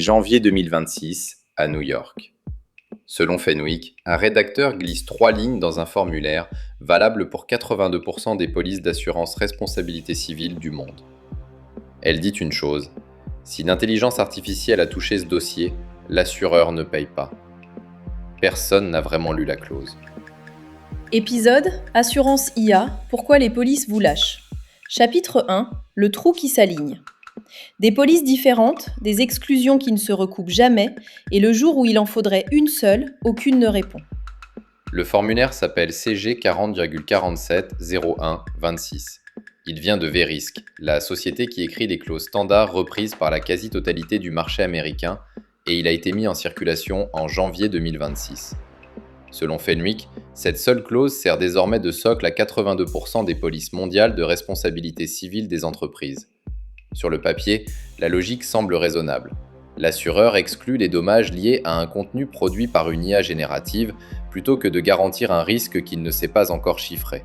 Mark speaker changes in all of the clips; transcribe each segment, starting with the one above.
Speaker 1: Janvier 2026, à New York. Selon Fenwick, un rédacteur glisse 3 lignes dans un formulaire valable pour 82% des polices d'assurance responsabilité civile du monde. Elle dit une chose: si l'intelligence artificielle a touché ce dossier, l'assureur ne paye pas. Personne n'a vraiment lu la clause.
Speaker 2: Épisode Assurance IA, pourquoi les polices vous lâchent. Chapitre 1, le trou qui s'aligne. Des polices différentes, des exclusions qui ne se recoupent jamais, et le jour où il en faudrait une seule, aucune ne répond.
Speaker 1: Le formulaire s'appelle CG 40,470126. Il vient de Verisk, la société qui écrit les clauses standards reprises par la quasi-totalité du marché américain, et il a été mis en circulation en janvier 2026. Selon Fenwick, cette seule clause sert désormais de socle à 82% des polices mondiales de responsabilité civile des entreprises. Sur le papier, la logique semble raisonnable. L'assureur exclut les dommages liés à un contenu produit par une IA générative plutôt que de garantir un risque qu'il ne sait pas encore chiffrer.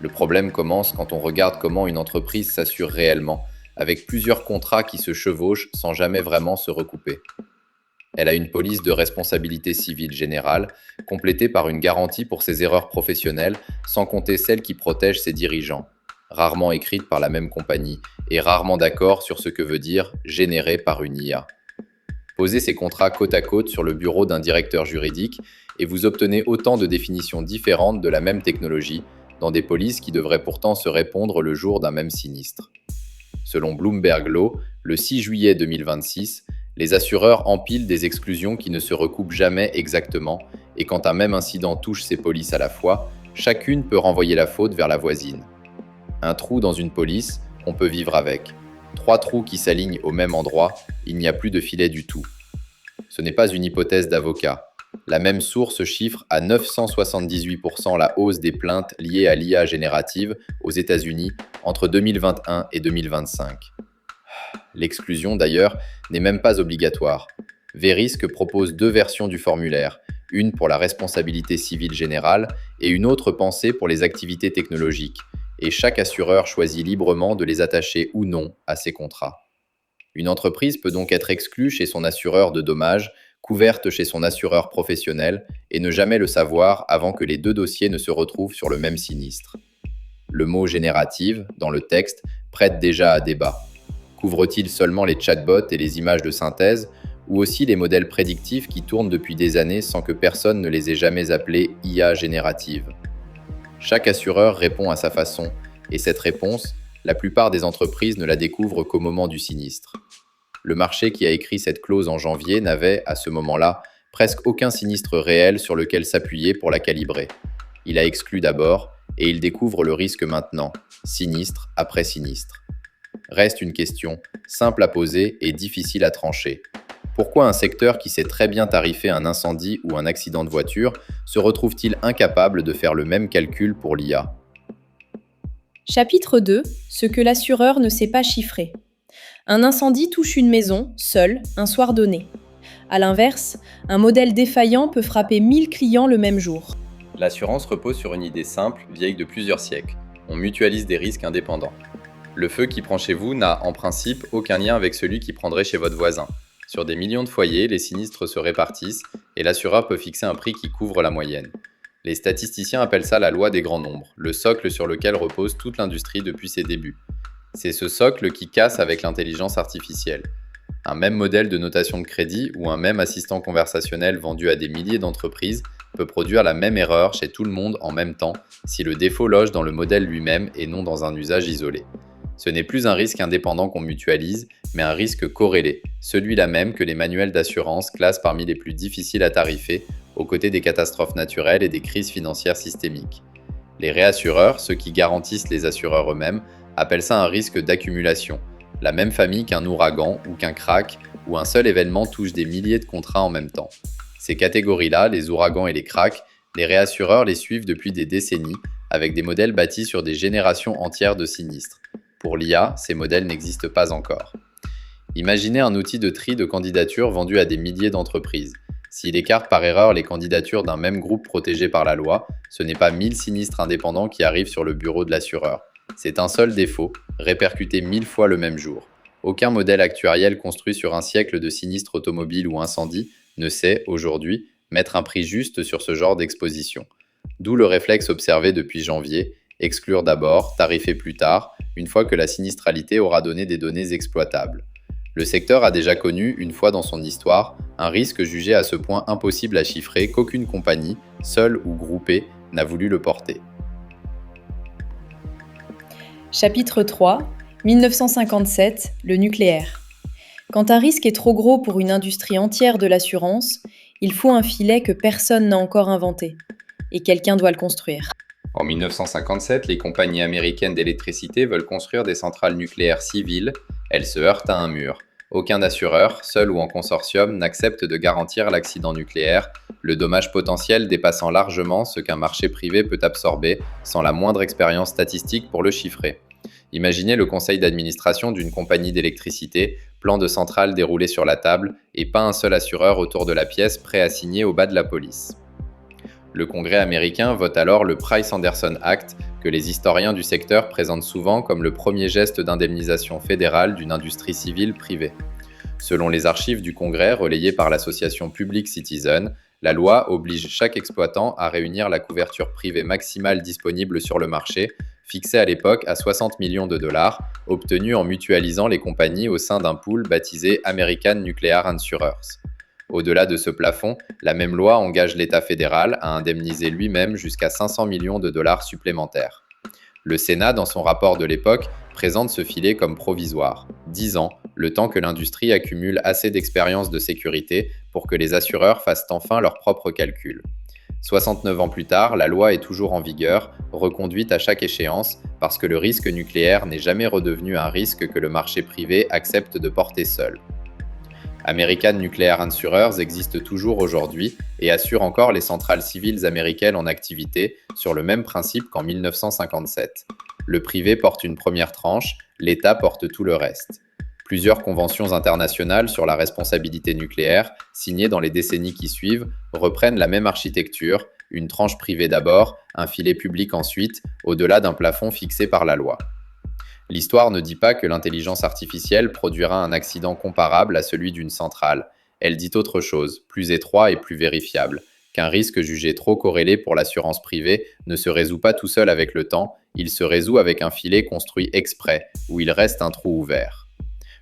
Speaker 1: Le problème commence quand on regarde comment une entreprise s'assure réellement, avec plusieurs contrats qui se chevauchent sans jamais vraiment se recouper. Elle a une police de responsabilité civile générale, complétée par une garantie pour ses erreurs professionnelles, sans compter celle qui protège ses dirigeants, rarement écrite par la même compagnie, et rarement d'accord sur ce que veut dire « généré par une IA ». Posez ces contrats côte à côte sur le bureau d'un directeur juridique et vous obtenez autant de définitions différentes de la même technologie, dans des polices qui devraient pourtant se répondre le jour d'un même sinistre. Selon Bloomberg Law, le 6 juillet 2026, les assureurs empilent des exclusions qui ne se recoupent jamais exactement, et quand un même incident touche ces polices à la fois, chacune peut renvoyer la faute vers la voisine. Un trou dans une police, on peut vivre avec. 3 trous qui s'alignent au même endroit, il n'y a plus de filet du tout. Ce n'est pas une hypothèse d'avocat. La même source chiffre à 978% la hausse des plaintes liées à l'IA générative aux États-Unis entre 2021 et 2025. L'exclusion, d'ailleurs, n'est même pas obligatoire. Verisk propose 2 versions du formulaire, une pour la responsabilité civile générale et une autre pensée pour les activités technologiques, et chaque assureur choisit librement de les attacher ou non à ses contrats. Une entreprise peut donc être exclue chez son assureur de dommages, couverte chez son assureur professionnel, et ne jamais le savoir avant que les 2 dossiers ne se retrouvent sur le même sinistre. Le mot « générative » dans le texte prête déjà à débat. Couvre-t-il seulement les chatbots et les images de synthèse, ou aussi les modèles prédictifs qui tournent depuis des années sans que personne ne les ait jamais appelés IA générative? Chaque assureur répond à sa façon, et cette réponse, la plupart des entreprises ne la découvrent qu'au moment du sinistre. Le marché qui a écrit cette clause en janvier n'avait, à ce moment-là, presque aucun sinistre réel sur lequel s'appuyer pour la calibrer. Il a exclu d'abord, et il découvre le risque maintenant, sinistre après sinistre. Reste une question, simple à poser et difficile à trancher. Pourquoi un secteur qui sait très bien tarifer un incendie ou un accident de voiture se retrouve-t-il incapable de faire le même calcul pour l'IA?
Speaker 2: Chapitre 2, ce que l'assureur ne sait pas chiffrer. Un incendie touche une maison, seul, un soir donné. A l'inverse, un modèle défaillant peut frapper 1000 clients le même jour.
Speaker 1: L'assurance repose sur une idée simple, vieille de plusieurs siècles. On mutualise des risques indépendants. Le feu qui prend chez vous n'a, en principe, aucun lien avec celui qui prendrait chez votre voisin. Sur des millions de foyers, les sinistres se répartissent et l'assureur peut fixer un prix qui couvre la moyenne. Les statisticiens appellent ça la loi des grands nombres, le socle sur lequel repose toute l'industrie depuis ses débuts. C'est ce socle qui casse avec l'intelligence artificielle. Un même modèle de notation de crédit ou un même assistant conversationnel vendu à des milliers d'entreprises peut produire la même erreur chez tout le monde en même temps si le défaut loge dans le modèle lui-même et non dans un usage isolé. Ce n'est plus un risque indépendant qu'on mutualise, mais un risque corrélé, celui-là même que les manuels d'assurance classent parmi les plus difficiles à tarifer, aux côtés des catastrophes naturelles et des crises financières systémiques. Les réassureurs, ceux qui garantissent les assureurs eux-mêmes, appellent ça un risque d'accumulation, la même famille qu'un ouragan ou qu'un krach, où un seul événement touche des milliers de contrats en même temps. Ces catégories-là, les ouragans et les krachs, les réassureurs les suivent depuis des décennies, avec des modèles bâtis sur des générations entières de sinistres. Pour l'IA, ces modèles n'existent pas encore. Imaginez un outil de tri de candidatures vendu à des milliers d'entreprises. S'il écarte par erreur les candidatures d'un même groupe protégé par la loi, ce n'est pas 1000 sinistres indépendants qui arrivent sur le bureau de l'assureur. C'est un seul défaut, répercuté 1000 fois le même jour. aucun modèle actuariel construit sur un siècle de sinistres automobiles ou incendies ne sait, aujourd'hui, mettre un prix juste sur ce genre d'exposition. D'où le réflexe observé depuis janvier, exclure d'abord, tarifer plus tard, une fois que la sinistralité aura donné des données exploitables. Le secteur a déjà connu, une fois dans son histoire, un risque jugé à ce point impossible à chiffrer qu'aucune compagnie, seule ou groupée, n'a voulu le porter.
Speaker 2: Chapitre 3, 1957, le nucléaire. Quand un risque est trop gros pour une industrie entière de l'assurance, il faut un filet que personne n'a encore inventé. Et quelqu'un doit le construire.
Speaker 1: En 1957, les compagnies américaines d'électricité veulent construire des centrales nucléaires civiles. Elles se heurtent à un mur. Aucun assureur, seul ou en consortium, n'accepte de garantir l'accident nucléaire, le dommage potentiel dépassant largement ce qu'un marché privé peut absorber sans la moindre expérience statistique pour le chiffrer. Imaginez le conseil d'administration d'une compagnie d'électricité, plan de centrale déroulé sur la table, et pas un seul assureur autour de la pièce prêt à signer au bas de la police. Le Congrès américain vote alors le Price-Anderson Act, que les historiens du secteur présentent souvent comme le premier geste d'indemnisation fédérale d'une industrie civile privée. Selon les archives du Congrès relayées par l'association Public Citizen, la loi oblige chaque exploitant à réunir la couverture privée maximale disponible sur le marché, fixée à l'époque à 60 millions de dollars, obtenue en mutualisant les compagnies au sein d'un pool baptisé American Nuclear Insurers. Au-delà de ce plafond, la même loi engage l'État fédéral à indemniser lui-même jusqu'à 500 millions de dollars supplémentaires. Le Sénat, dans son rapport de l'époque, présente ce filet comme provisoire. 10 ans, le temps que l'industrie accumule assez d'expérience de sécurité pour que les assureurs fassent enfin leurs propres calculs. 69 ans plus tard, la loi est toujours en vigueur, reconduite à chaque échéance, parce que le risque nucléaire n'est jamais redevenu un risque que le marché privé accepte de porter seul. American Nuclear Insurers existe toujours aujourd'hui et assure encore les centrales civiles américaines en activité sur le même principe qu'en 1957. Le privé porte une première tranche, l'État porte tout le reste. Plusieurs conventions internationales sur la responsabilité nucléaire, signées dans les décennies qui suivent, reprennent la même architecture, une tranche privée d'abord, un filet public ensuite, au-delà d'un plafond fixé par la loi. L'histoire ne dit pas que l'intelligence artificielle produira un accident comparable à celui d'une centrale. Elle dit autre chose, plus étroit et plus vérifiable, qu'un risque jugé trop corrélé pour l'assurance privée ne se résout pas tout seul avec le temps, il se résout avec un filet construit exprès, où il reste un trou ouvert.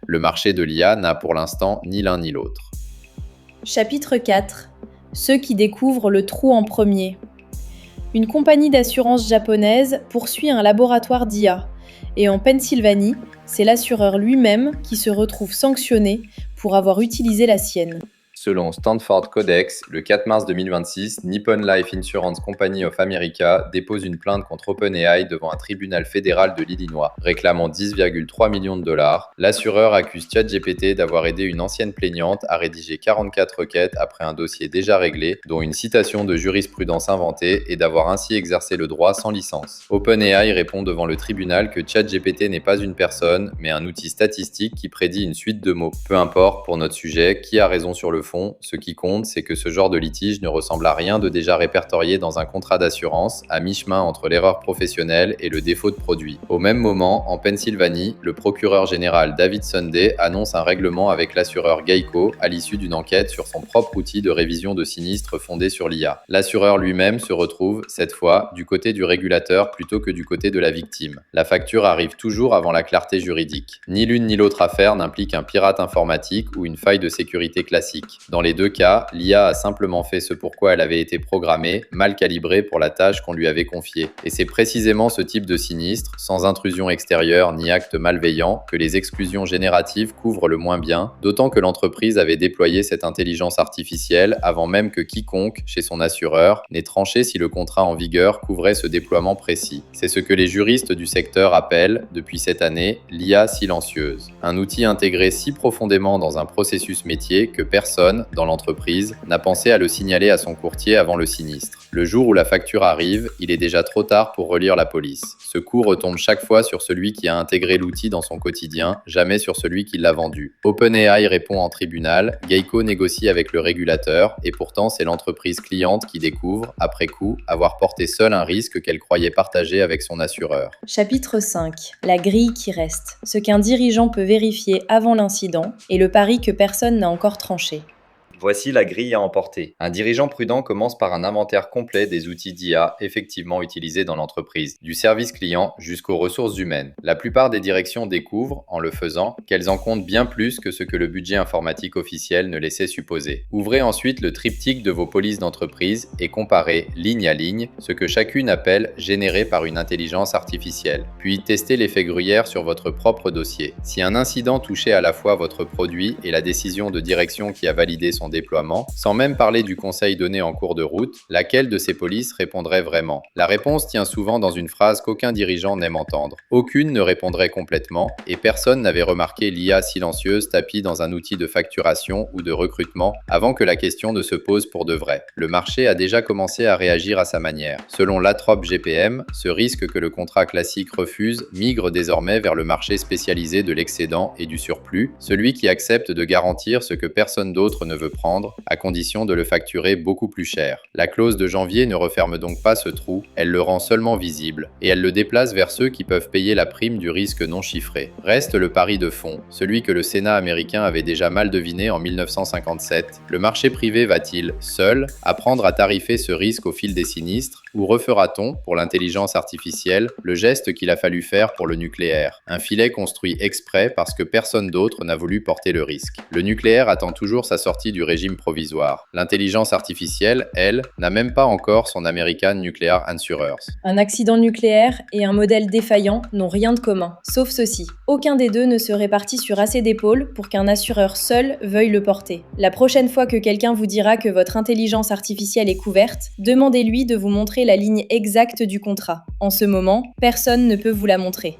Speaker 1: Le marché de l'IA n'a pour l'instant ni l'un ni l'autre.
Speaker 2: Chapitre 4. Ceux qui découvrent le trou en premier. Une compagnie d'assurance japonaise poursuit un laboratoire d'IA. Et en Pennsylvanie, c'est l'assureur lui-même qui se retrouve sanctionné pour avoir utilisé la sienne.
Speaker 1: Selon Stanford Codex, le 4 mars 2026, Nippon Life Insurance Company of America dépose une plainte contre OpenAI devant un tribunal fédéral de l'Illinois, réclamant 10,3 millions de dollars. L'assureur accuse ChatGPT d'avoir aidé une ancienne plaignante à rédiger 44 requêtes après un dossier déjà réglé, dont une citation de jurisprudence inventée, et d'avoir ainsi exercé le droit sans licence. OpenAI répond devant le tribunal que ChatGPT n'est pas une personne, mais un outil statistique qui prédit une suite de mots. Peu importe pour notre sujet, qui a raison sur le fond, ce qui compte, c'est que ce genre de litige ne ressemble à rien de déjà répertorié dans un contrat d'assurance, à mi-chemin entre l'erreur professionnelle et le défaut de produit. Au même moment, en Pennsylvanie, le procureur général David Sunday annonce un règlement avec l'assureur Geico à l'issue d'une enquête sur son propre outil de révision de sinistres fondé sur l'IA. L'assureur lui-même se retrouve, cette fois, du côté du régulateur plutôt que du côté de la victime. La facture arrive toujours avant la clarté juridique. Ni l'une ni l'autre affaire n'implique un pirate informatique ou une faille de sécurité classique. Dans les deux cas, l'IA a simplement fait ce pourquoi elle avait été programmée, mal calibrée pour la tâche qu'on lui avait confiée. Et c'est précisément ce type de sinistre, sans intrusion extérieure ni acte malveillant, que les exclusions génératives couvrent le moins bien, d'autant que l'entreprise avait déployé cette intelligence artificielle avant même que quiconque, chez son assureur, n'ait tranché si le contrat en vigueur couvrait ce déploiement précis. C'est ce que les juristes du secteur appellent, depuis cette année, l'IA silencieuse. Un outil intégré si profondément dans un processus métier que personne, personne, dans l'entreprise, n'a pensé à le signaler à son courtier avant le sinistre. Le jour où la facture arrive, il est déjà trop tard pour relire la police. Ce coup retombe chaque fois sur celui qui a intégré l'outil dans son quotidien, jamais sur celui qui l'a vendu. OpenAI répond en tribunal, Geico négocie avec le régulateur, et pourtant c'est l'entreprise cliente qui découvre, après coup, avoir porté seule un risque qu'elle croyait partager avec son assureur.
Speaker 2: Chapitre 5. La grille qui reste. Ce qu'un dirigeant peut vérifier avant l'incident et le pari que personne n'a encore tranché.
Speaker 1: Voici la grille à emporter. Un dirigeant prudent commence par un inventaire complet des outils d'IA effectivement utilisés dans l'entreprise, du service client jusqu'aux ressources humaines. La plupart des directions découvrent, en le faisant, qu'elles en comptent bien plus que ce que le budget informatique officiel ne laissait supposer. Ouvrez ensuite le triptyque de vos polices d'entreprise et comparez, ligne à ligne, ce que chacune appelle généré par une intelligence artificielle. Puis testez l'effet gruyère sur votre propre dossier. Si un incident touchait à la fois votre produit et la décision de direction qui a validé son déploiement, sans même parler du conseil donné en cours de route, laquelle de ces polices répondrait vraiment? La réponse tient souvent dans une phrase qu'aucun dirigeant n'aime entendre. Aucune ne répondrait complètement, et personne n'avait remarqué l'IA silencieuse tapie dans un outil de facturation ou de recrutement avant que la question ne se pose pour de vrai. Le marché a déjà commencé à réagir à sa manière. Selon l'Atrop GPM, ce risque que le contrat classique refuse migre désormais vers le marché spécialisé de l'excédent et du surplus, celui qui accepte de garantir ce que personne d'autre ne veut prendre, à condition de le facturer beaucoup plus cher. La clause de janvier ne referme donc pas ce trou, elle le rend seulement visible, et elle le déplace vers ceux qui peuvent payer la prime du risque non chiffré. Reste le pari de fond, celui que le Sénat américain avait déjà mal deviné en 1957. Le marché privé va-t-il, seul, apprendre à tarifer ce risque au fil des sinistres, ou refera-t-on, pour l'intelligence artificielle, le geste qu'il a fallu faire pour le nucléaire? Un filet construit exprès parce que personne d'autre n'a voulu porter le risque. Le nucléaire attend toujours sa sortie du régime provisoire. L'intelligence artificielle, elle, n'a même pas encore son American Nuclear Insurers.
Speaker 2: Un accident nucléaire et un modèle défaillant n'ont rien de commun, sauf ceci. Aucun des deux ne se répartit sur assez d'épaules pour qu'un assureur seul veuille le porter. La prochaine fois que quelqu'un vous dira que votre intelligence artificielle est couverte, demandez-lui de vous montrer la ligne exacte du contrat. En ce moment, personne ne peut vous la montrer.